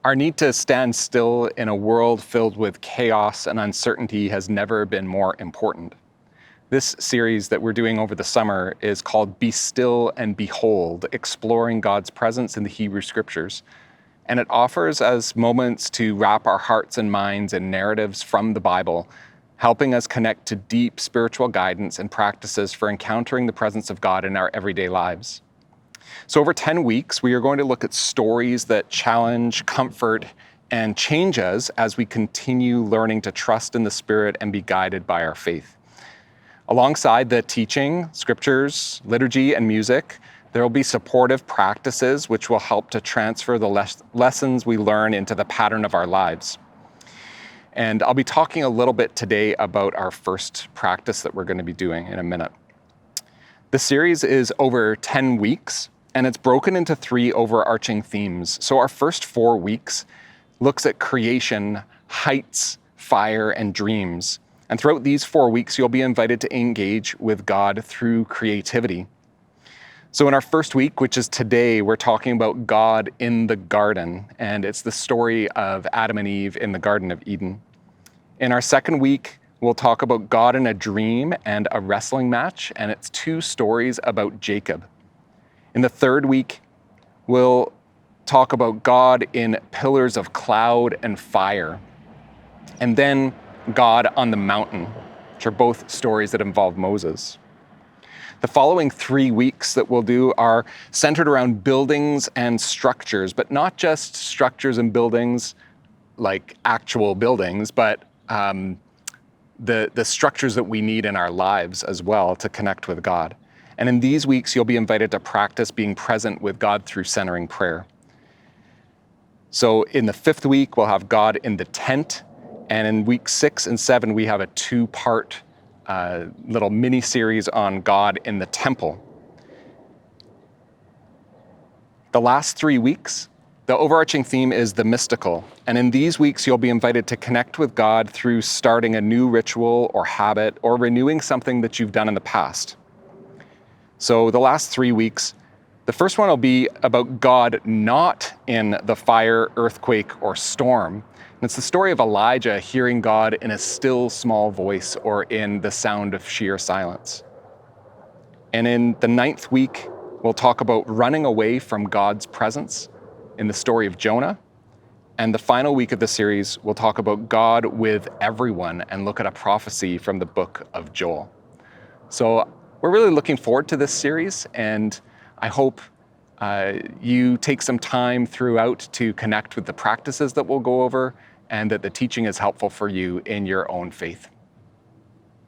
Our need to stand still in a world filled with chaos and uncertainty has never been more important. This series that we're doing over the summer is called Be Still and Behold, exploring God's presence in the Hebrew Scriptures. And it offers us moments to wrap our hearts and minds in narratives from the Bible, helping us connect to deep spiritual guidance and practices for encountering the presence of God in our everyday lives. So over 10 weeks, we are going to look at stories that challenge, comfort, and change us as we continue learning to trust in the Spirit and be guided by our faith. Alongside the teaching, scriptures, liturgy, and music, there will be supportive practices which will help to transfer the lessons we learn into the pattern of our lives. And I'll be talking a little bit today about our first practice that we're going to be doing in a minute. The series is over 10 weeks, and it's broken into 3 overarching themes. So our first 4 weeks looks at creation, heights, fire, and dreams. And throughout these 4 weeks, you'll be invited to engage with God through creativity. So in our first week, which is today, we're talking about God in the garden, and it's the story of Adam and Eve in the Garden of Eden. In our second week, we'll talk about God in a dream and a wrestling match, and it's 2 stories about Jacob. In the third week, we'll talk about God in pillars of cloud and fire, and then God on the mountain, which are both stories that involve Moses. The following 3 weeks that we'll do are centered around buildings and structures, but not just structures and buildings like actual buildings, but the structures that we need in our lives as well to connect with God. And in these weeks, you'll be invited to practice being present with God through centering prayer. So in the 5th week, we'll have God in the tent. And in week 6 and 7, we have a 2-part little mini series on God in the temple. The last 3 weeks, the overarching theme is the mystical. And in these weeks, you'll be invited to connect with God through starting a new ritual or habit or renewing something that you've done in the past. So the last 3 weeks, the first one will be about God not in the fire, earthquake, or storm. And it's the story of Elijah hearing God in a still small voice or in the sound of sheer silence. And in the 9th week, we'll talk about running away from God's presence in the story of Jonah. And the final week of the series, we'll talk about God with everyone and look at a prophecy from the book of Joel. So we're really looking forward to this series, and I hope you take some time throughout to connect with the practices that we'll go over and that the teaching is helpful for you in your own faith.